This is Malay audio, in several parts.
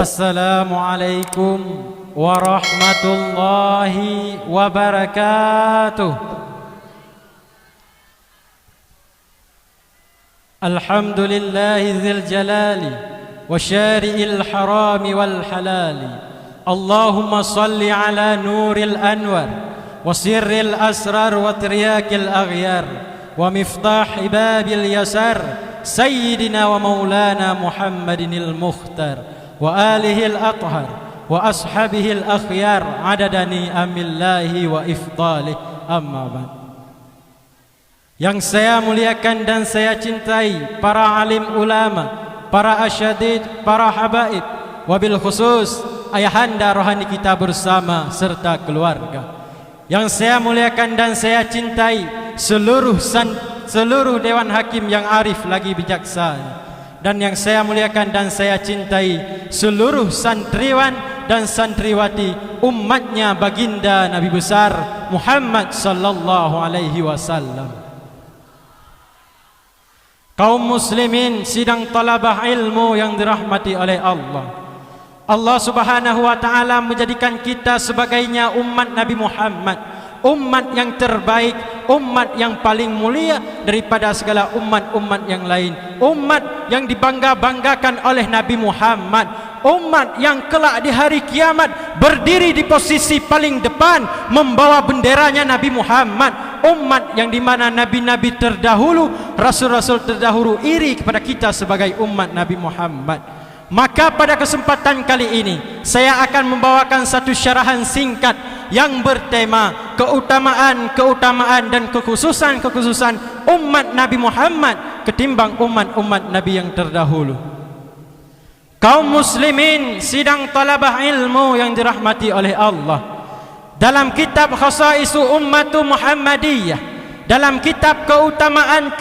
Assalamualaikum warahmatullahi wabarakatuh. Alhamdulillahi dzil jalali wa syari'il harami wal halali. Allahumma salli ala nuril anwar wa sirril asrar wa tiryakil aghyar wa miftah babil yasar sayyidina wa maulana Muhammadinil mukhtar wa alihil athhar wa ashabihil akhyar adadani amillahi wa ifdalih, amma ba'd. Yang saya muliakan dan saya cintai para alim ulama, para asyadid, para habaib, wabil khusus ayahanda rohani kita bersama serta keluarga. Yang saya muliakan dan saya cintai seluruh dewan hakim yang arif lagi bijaksana. Dan yang saya muliakan dan saya cintai seluruh santriwan dan santriwati umatnya baginda Nabi besar Muhammad sallallahu alaihi wasallam. Kaum muslimin sidang talabah ilmu yang dirahmati oleh Allah. Allah subhanahu wa ta'ala menjadikan kita sebagainya umat Nabi Muhammad, umat yang terbaik, umat yang paling mulia daripada segala umat-umat yang lain, umat yang dibangga-banggakan oleh Nabi Muhammad, umat yang kelak di hari kiamat berdiri di posisi paling depan membawa benderanya Nabi Muhammad, umat yang dimana nabi-nabi terdahulu, rasul-rasul terdahulu iri kepada kita sebagai umat Nabi Muhammad. Maka pada kesempatan kali ini saya akan membawakan satu syarahan singkat yang bertema keutamaan dan kekhususan umat Nabi Muhammad ketimbang umat-umat Nabi yang terdahulu. Kaum muslimin sidang talabah ilmu yang dirahmati oleh Allah, dalam kitab Khasaisu Ummatu Muhammadiyah, dalam kitab keutamaan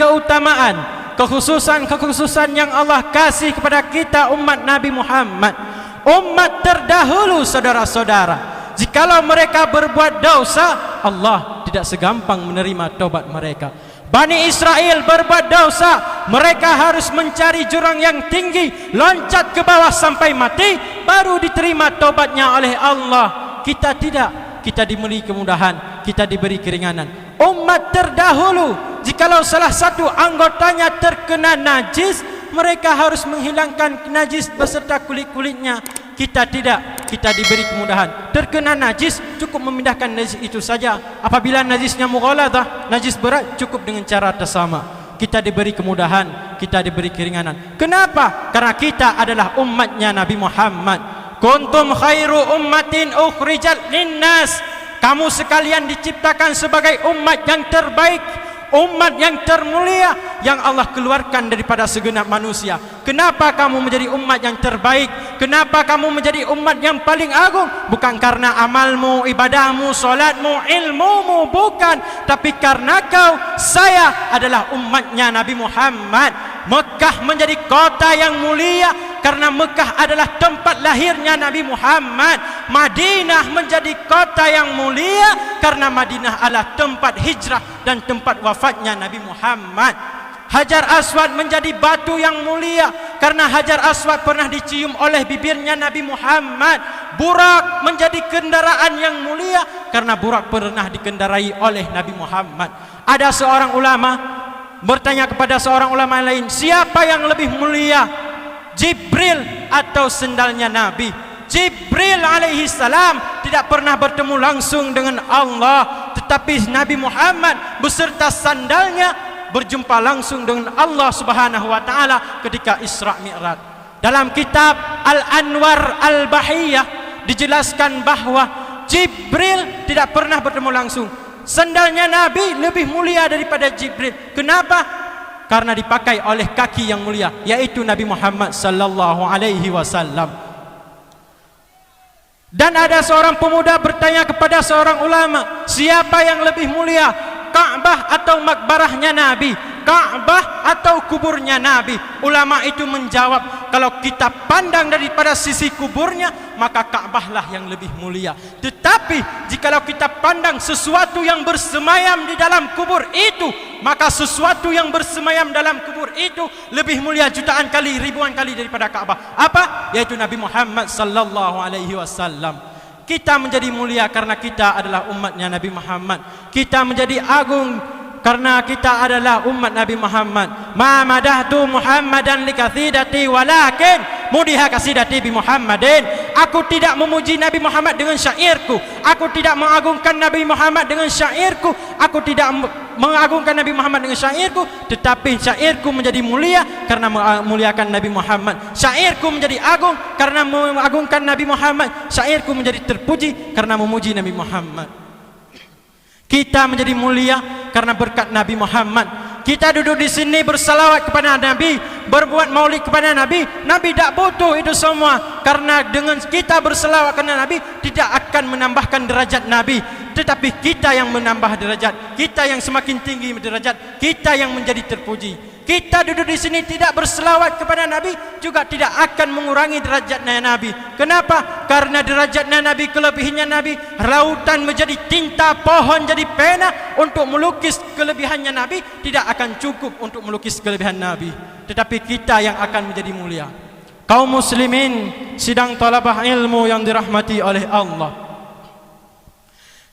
kekhususan yang Allah kasih kepada kita umat Nabi Muhammad, umat terdahulu, saudara-saudara, jikalau mereka berbuat dosa, Allah tidak segampang menerima taubat mereka. Bani Israel berbuat dosa, mereka harus mencari jurang yang tinggi, loncat ke bawah sampai mati, baru diterima taubatnya oleh Allah. Kita tidak, kita diberi kemudahan, kita diberi keringanan. Umat terdahulu, jikalau salah satu anggotanya terkena najis, mereka harus menghilangkan najis beserta kulit-kulitnya. Kita tidak, kita diberi kemudahan. Terkena najis, cukup memindahkan najis itu saja. Apabila najisnya mughaladah, najis berat, cukup dengan cara tersama. Kita diberi kemudahan, kita diberi keringanan. Kenapa? Karena kita adalah umatnya Nabi Muhammad. Kuntum khairu ummatin ukhrijat linnas. Kamu sekalian diciptakan sebagai umat yang terbaik, umat yang termulia yang Allah keluarkan daripada segenap manusia. Kenapa kamu menjadi umat yang terbaik? Kenapa kamu menjadi umat yang paling agung? Bukan karena amalmu, ibadahmu, solatmu, ilmumu, bukan. Tapi karena saya adalah umatnya Nabi Muhammad. Mekah menjadi kota yang mulia karena Mekah adalah tempat lahirnya Nabi Muhammad. Madinah menjadi kota yang mulia karena Madinah adalah tempat hijrah dan tempat wafatnya Nabi Muhammad. Hajar Aswad menjadi batu yang mulia karena Hajar Aswad pernah dicium oleh bibirnya Nabi Muhammad. Burak menjadi kendaraan yang mulia karena Burak pernah dikendarai oleh Nabi Muhammad. Ada seorang ulama bertanya kepada seorang ulama lain, siapa yang lebih mulia, Jibril atau sendalnya Nabi? Jibril alaihi salam tidak pernah bertemu langsung dengan Allah, tetapi Nabi Muhammad beserta sandalnya berjumpa langsung dengan Allah subhanahu wa ta'ala ketika Isra Mi'raj. Dalam kitab Al-Anwar Al-Bahiyah dijelaskan bahwa Jibril tidak pernah bertemu langsung. Sandalnya Nabi lebih mulia daripada Jibril. Kenapa? Karena dipakai oleh kaki yang mulia, yaitu Nabi Muhammad sallallahu alaihi wasallam. Dan ada seorang pemuda bertanya kepada seorang ulama, siapa yang lebih mulia, Ka'bah atau makbarahnya Nabi, Ka'bah atau kuburnya Nabi? Ulama itu menjawab, kalau kita pandang daripada sisi kuburnya, maka Ka'bahlah yang lebih mulia. Tetapi jikalau kita pandang sesuatu yang bersemayam di dalam kubur itu, maka sesuatu yang bersemayam dalam kubur itu lebih mulia jutaan kali, ribuan kali daripada Ka'bah. Apa? Yaitu Nabi Muhammad sallallahu alaihi wasallam. Kita menjadi mulia karena kita adalah umatnya Nabi Muhammad. Kita menjadi agung karena kita adalah umat Nabi Muhammad. Ma madahtu Muhammadan li kathidati walakin mudiha kasidati bi Muhammadin. Aku tidak memuji Nabi Muhammad dengan syairku, aku tidak mengagungkan Nabi Muhammad dengan syairku, aku tidak mengagungkan Nabi Muhammad dengan syairku, tetapi syairku menjadi mulia karena memuliakan Nabi Muhammad. Syairku menjadi agung karena mengagungkan Nabi Muhammad. Syairku menjadi terpuji karena memuji Nabi Muhammad. Kita menjadi mulia karena berkat Nabi Muhammad. Kita duduk di sini bersalawat kepada Nabi, berbuat maulid kepada Nabi. Nabi tak butuh itu semua, karena dengan kita bersalawat kepada Nabi tidak akan menambahkan derajat Nabi, tetapi kita yang menambah derajat, kita yang semakin tinggi derajat, kita yang menjadi terpuji. Kita duduk di sini tidak berselawat kepada Nabi juga tidak akan mengurangi derajatnya Nabi. Kenapa? Karena derajatnya Nabi, kelebihannya Nabi, lautan menjadi tinta, pohon jadi pena untuk melukis kelebihannya Nabi, tidak akan cukup untuk melukis kelebihan Nabi. Tetapi kita yang akan menjadi mulia. Kaum muslimin sidang talabah ilmu yang dirahmati oleh Allah.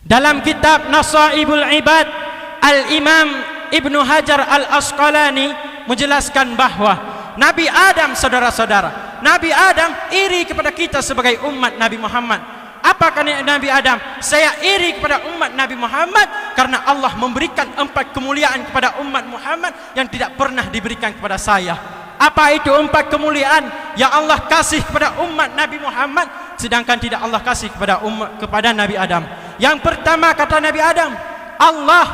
Dalam kitab Nasaibul Ibad, Al-Imam Ibnu Hajar Al-Asqalani menjelaskan bahawa Nabi Adam, saudara-saudara, Nabi Adam iri kepada kita sebagai umat Nabi Muhammad. Apa kata Nabi Adam? Saya iri kepada umat Nabi Muhammad karena Allah memberikan 4 kemuliaan kepada umat Muhammad yang tidak pernah diberikan kepada saya. Apa itu 4 kemuliaan yang Allah kasih kepada umat Nabi Muhammad sedangkan tidak Allah kasih kepada Nabi Adam? Yang pertama kata Nabi Adam, Allah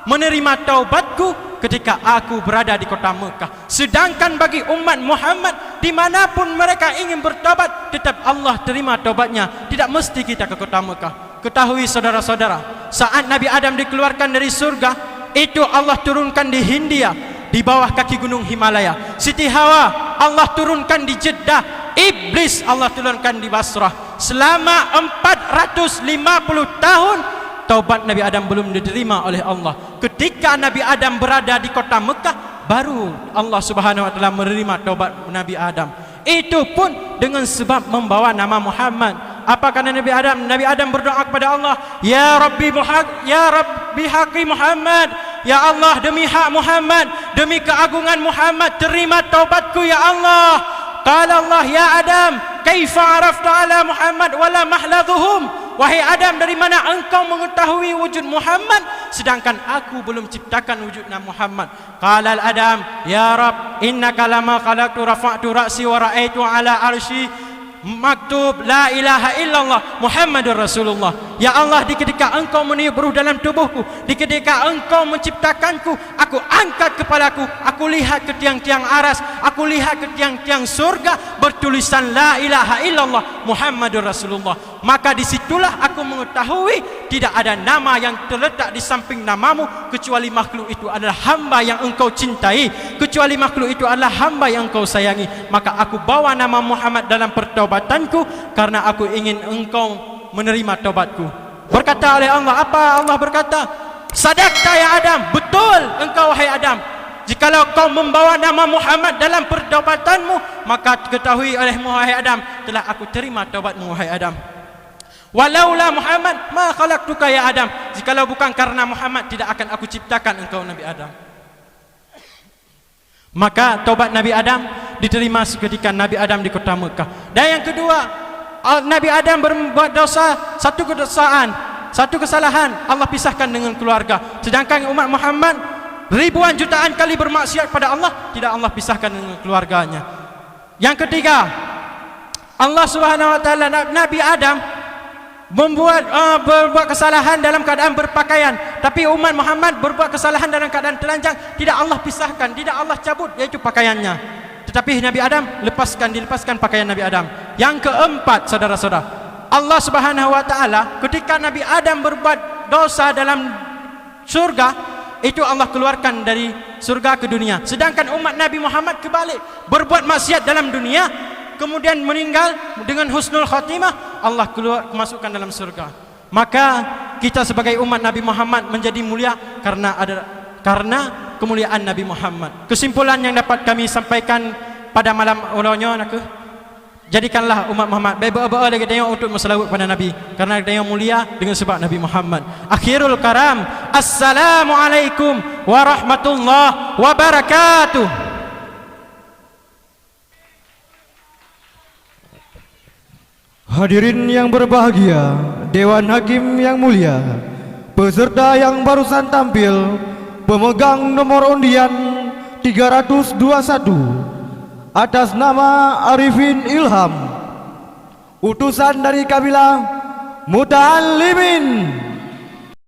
menerima taubatku ketika aku berada di kota Mekah. Sedangkan bagi umat Muhammad, dimanapun mereka ingin bertaubat, tetap Allah terima taubatnya. Tidak mesti kita ke kota Mekah. Ketahui saudara-saudara, saat Nabi Adam dikeluarkan dari surga, itu Allah turunkan di Hindia, di bawah kaki gunung Himalaya. Siti Hawa Allah turunkan di Jeddah, Iblis Allah turunkan di Basrah. Selama 450 tahun taubat Nabi Adam belum diterima oleh Allah. Ketika Nabi Adam berada di kota Mekah, baru Allah Subhanahu wa taala menerima taubat Nabi Adam. Itu pun dengan sebab membawa nama Muhammad. Apa kata Nabi Adam? Nabi Adam berdoa kepada Allah, Ya Rabbi haqi Muhammad, ya Allah, demi hak Muhammad, demi keagungan Muhammad, terima taubatku ya Allah. Qala Allah, ya Adam, kaifa arafta ala Muhammad wala mahladhuhum? Wahai Adam, dari mana engkau mengetahui wujud Muhammad sedangkan aku belum ciptakan wujudnya Muhammad? Qala Adam, ya Rabb, innaka lama khalaqtu rafa'tu ra'si wa ra'aitu ala arsy maktub la ilaha illallah Muhammadur Rasulullah. Ya Allah, di ketika engkau meniup ruh dalam tubuhku, di ketika engkau menciptakanku, aku angkat kepalaku, aku lihat ke tiang-tiang aras, aku lihat ke tiang-tiang surga bertulisan la ilaha illallah Muhammadur Rasulullah. Maka disitulah aku mengetahui tidak ada nama yang terletak di samping namamu kecuali makhluk itu adalah hamba yang engkau cintai, kecuali makhluk itu adalah hamba yang engkau sayangi. Maka aku bawa nama Muhammad dalam pertaubatanku karena aku ingin engkau menerima taubatku. Berkata oleh Allah, apa Allah berkata? Sadaqta ya Adam, betul engkau wahai Adam. Jikalau kau membawa nama Muhammad dalam pertaubatanmu, maka ketahui olehmu wahai Adam, telah aku terima taubatmu wahai Adam. Walaula Muhammad ma khalaqtuka ya Adam. Jikalau bukan karena Muhammad, tidak akan aku ciptakan engkau Nabi Adam. Maka taubat Nabi Adam diterima seketika Nabi Adam di kota Mekah. Dan yang kedua, Nabi Adam berbuat dosa, satu kedosaan, satu kesalahan, Allah pisahkan dengan keluarga. Sedangkan umat Muhammad ribuan jutaan kali bermaksiat pada Allah, tidak Allah pisahkan dengan keluarganya. Yang ketiga, Allah Subhanahu wa taala, Nabi Adam berbuat kesalahan dalam keadaan berpakaian, tapi umat Muhammad berbuat kesalahan dalam keadaan telanjang, tidak Allah pisahkan, tidak Allah cabut yaitu pakaiannya, tetapi Nabi Adam dilepaskan pakaian Nabi Adam. Yang keempat, saudara-saudara, Allah Subhanahu wa taala ketika Nabi Adam berbuat dosa dalam surga, itu Allah keluarkan dari surga ke dunia. Sedangkan umat Nabi Muhammad kebalik, berbuat maksiat dalam dunia, kemudian meninggal dengan husnul khatimah, Allah masukkan dalam surga. Maka kita sebagai umat Nabi Muhammad menjadi mulia karena kemuliaan Nabi Muhammad. Kesimpulan yang dapat kami sampaikan pada malam ulanya nak, jadikanlah umat Muhammad baik-baik lagi tengok untuk berselawat pada Nabi, karena dia mulia dengan sebab Nabi Muhammad. Akhirul karam, assalamualaikum warahmatullahi wabarakatuh. Hadirin yang berbahagia, Dewan Hakim yang mulia, peserta yang barusan tampil, pemegang nomor undian 321 atas nama Arifin Ilham, utusan dari kabilah Muta'allimin.